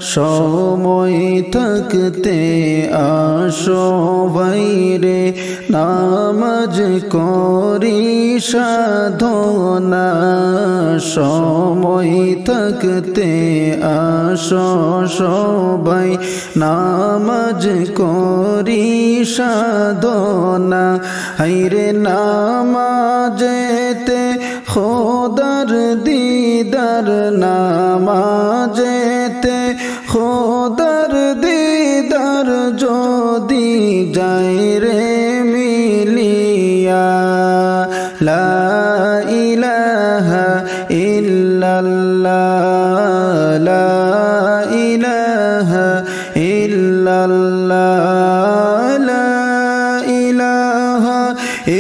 সময় থাকতে আসো বাইরে নামাজ করি সাধনা সময় থাকতে আসো সবাই নামাজ করি সাধনা হাইরে নামাজেতে খোদার দিদার নামাজেতে খোদার দিদার যদি যাই রে মিলিয়া লা ইলাহা ইল্লাল্লাহ লা ইলাহা ইল্লাল্লাহ লা ইলাহা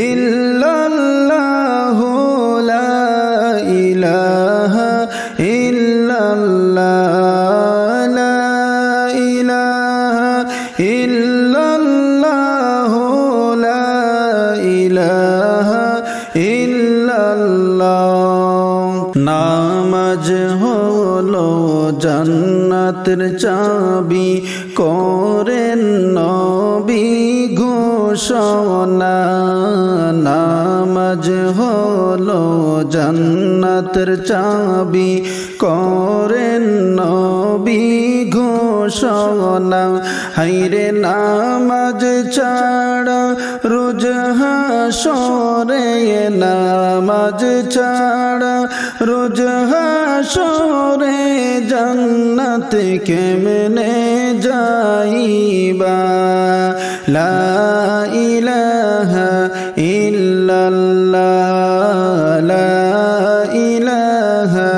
ইল্লাল্লাহ লা ইলাহা ইল্লাল্লাহ লা ইলাহা ইল্লাল্লাহ লা ইলাহা ইল্লাল্লাহ নামাজ হলো জান্নাতের চাবি করেন নবী ঘোষণা নামাজ হলো জান্নাতের চাবি করেন নবী ঘোষণা হাইরে নামাজ ছাড়া রোজ হাসরে নামাজ ছাড়া রোজ হাসরে জান্নাত কেমনে যাইবা লা ইলাহা ইল্লাল্লাহ লা ইলাহা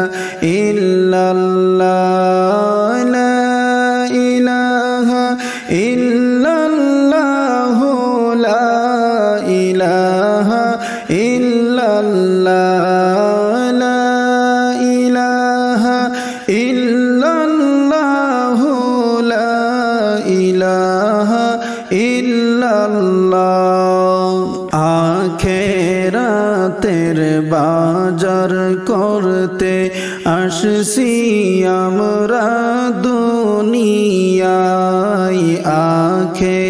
ইল্লাল্লাহ লা ইলাহা ইল্লাল্লাহ লা ইলাহা ইল্লাল্লাহ লা ইলাহা ইল্লাল্লাহ লা ইলাহা ইল্লাল্লাহ আখিরাতের বাজার করতে আসছি আমরা দুনিয়ায়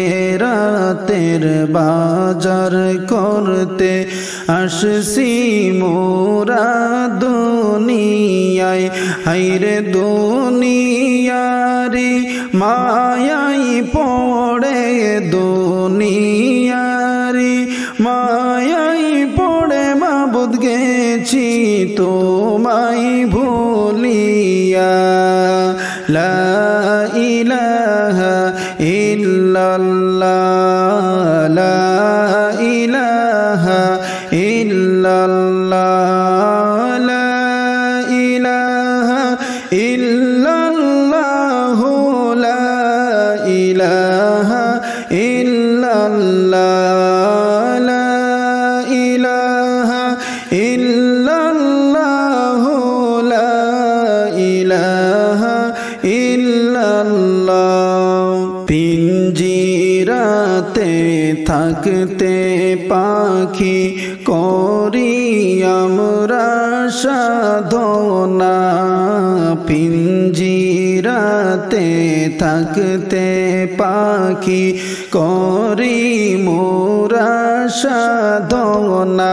আখিরাতের বাজার করতে আসছি মোরা দুনিয়ায় হাইরে দুনিয়ারি মায়াই পড়ে দুনিয়ারি মায়াই পড়ে মাবুদ গেছি তোমায় ভুলিয়া লা ইলাহা ইল্লাল্লাহ লা ইলাহা ইল্লাল্লাহ লা ইলাহা ইল্লাল্লাহ লা ইলাহা ইল্লাল্লাহ লা ইলাহা ইল্লাল্লাহ লা ইলাহা ইল্লাল্লাহ পিঞ্জিরাতে থাকতে পাখি করি আমরা সাধনা পিঞ্জিরাতে থাকতে পাখি করি মোরা সাধনা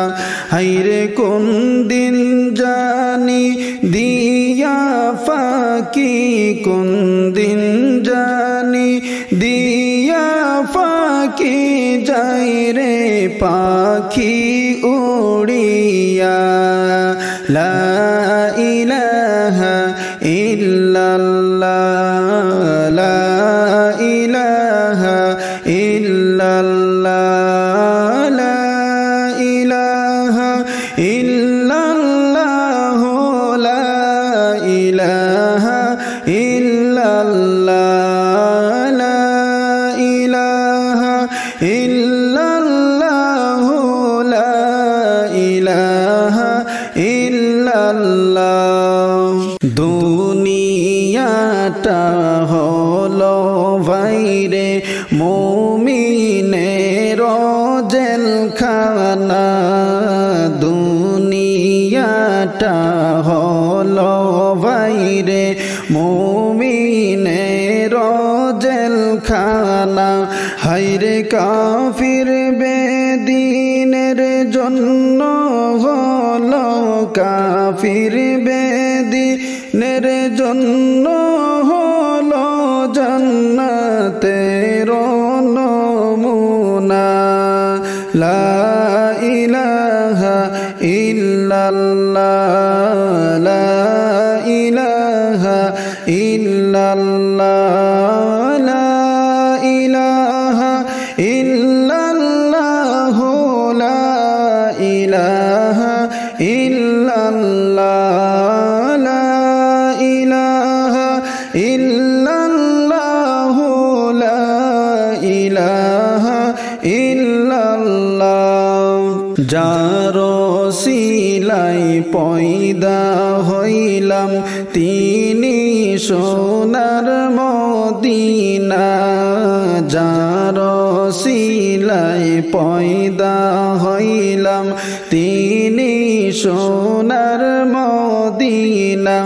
হাইরে কোন দিন জানি দিয়া ফাঁকি কোন দিন জানি দিয়া ফাঁকি যাই রে পাখি উড়িয়া লা ইলাহা ইল্লাল্লাহ লা ইলাহা ইল্লাল্লাহ লা ইলাহা ইল্লাল্লাহ লা ইলাহা ইল্লাল্লাহ লা ইলাহা ইল্লাল্লাহ লা ইলাহা ইল্লাল্লাহ দুনিয়াটা হলো ভাইরে মুমিনের জেলখানা দুনিয়াটা হলো ভাইরে মুমিনের না হায়রে কাফির বেদিনের জন্য হলো কাফির বেদিনের জন্য হলো জান্নাতের নমুনা লা ইলাহা ইল্লাল্লাহ লা ইলাহা ইল্লাল্লাহ লা ইলাহা ইল্লাল্লাহ লা ইলাহা ইল্লাল্লাহ লা ইলাহা ইল্লাল্লাহ লা ইলাহা ইল্লাল্লাহ যার সিলাই পয়দা হইলাম তিনি সোনার মদিনা যার সিলাই পয়দা হইলাম তিনি সোনার মদিনা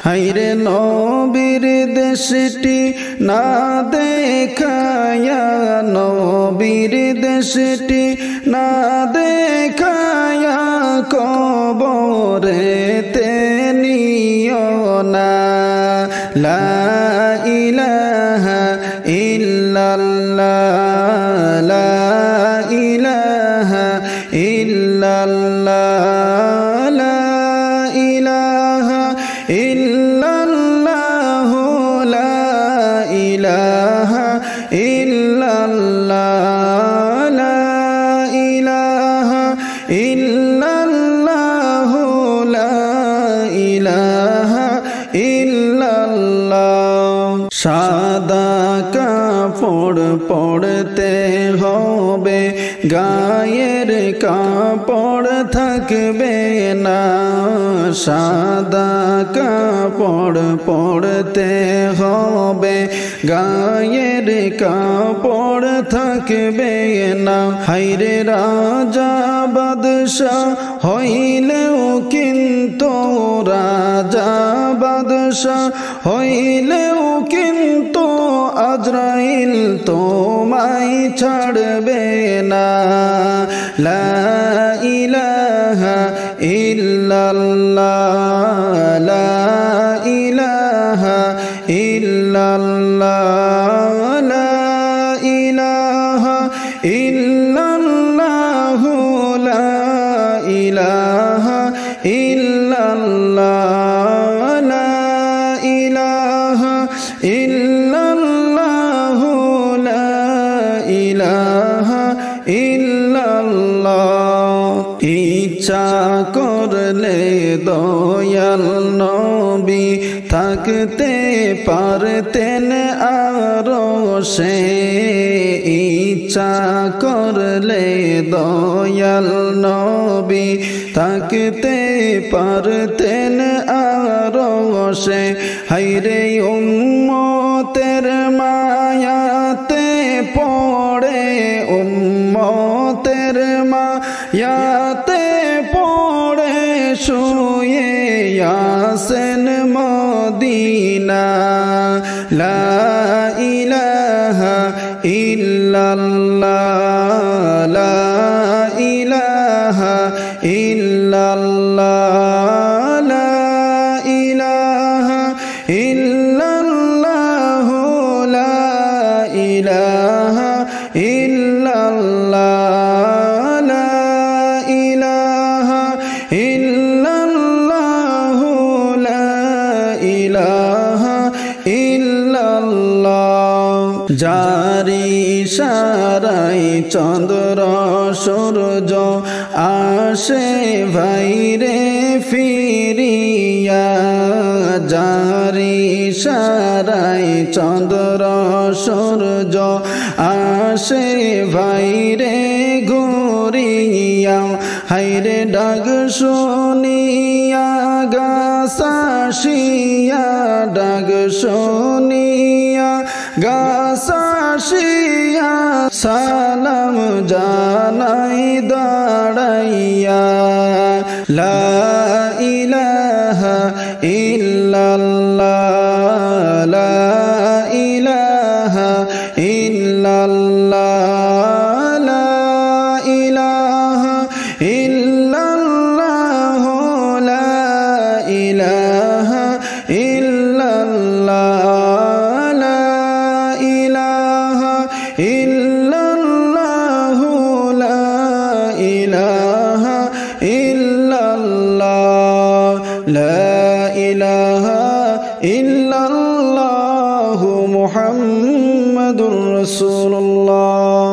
হায়রে নবীর দেশটি না দেখায়া নবীর দেশটি না দেখায়া কবরেতে নিও না লা ইলাহা ইল্লাল্লাহ লা ইলাহা ইল্লাল্লাহ লা ইলাহা ইল্লাল্লাহ লা ইলাহা ইল্লাল্লাহ লা ইলাহা ইল্লাল্লাহ লা ইলাহা ইল্লাল্লাহ সাদা কাপড় পরতে হবে গায়ের কাপড় থাকবে না সাদা কাপড় পরতে হবে গায়ের কাপড় থাকবে না হায়রে রাজা বাদশাহ হইলেও কিন্তু রাজা বাদশাহ হইলেও কিন্তু আজরাইল তোমায় ছাড়বে না লা ইলাহা ইল্লাল্লাহ লা ইলাহা ইল্লাল্লাহ লা ইলাহা ইল্লাল্লাহ লা ইলাহা ইল্লাল্লাহ লা ইলাহা ইল্লাল্লাহ লা ইলাহা ইল্লাল্লাহ ইচ্ছা করলে দয়াল নবী থাকতে পারতেন আরশে ইচ্ছা করলে দয়াল নবী থাকতে পারতেন আরশে হায়রে উম্মতের মায়াতে পড়ে উম্মতের মায়াতে পড়ে শুয়ে আছেন মদিনা লা ইলাহা ইল্লাল্লাহ লা ইলাহা ইল্লাল্লাহ লা ইলাহা ইল্লাল্লাহ লা ইলাহা ইল্লাল্লাহ লা ইলাহা ইল্লাল্লাহ লা ইলাহা ইল্লাল্লাহ জারি ইশারায় চন্দ্র সূর্য আসে ভাইরে ফিরিয়া জারি ইশারায় চন্দ্র সূর্য আসে ভাইরে ঘুরিয়া হায়রে ডাক শুনিয়া গাছাশিয়া ডাক শুনিয়া গাছাশিয়া সালাম জানাই দাঁড়াইয়া লা ইলাহা ইল্লাল্লাহ লা ইলাহা ইল্লাল্লাহ লা ইলাহা ইল্লাল্লাহ লা ইলাহা ইল্লাল্লাহ লা ইলাহা ইল্লাল্লাহ লা ইলাহা ইল্লাল্লাহ লা ইলাহা ইল্লাল্লাহ মুহাম্মাদুর রাসূলুল্লাহ।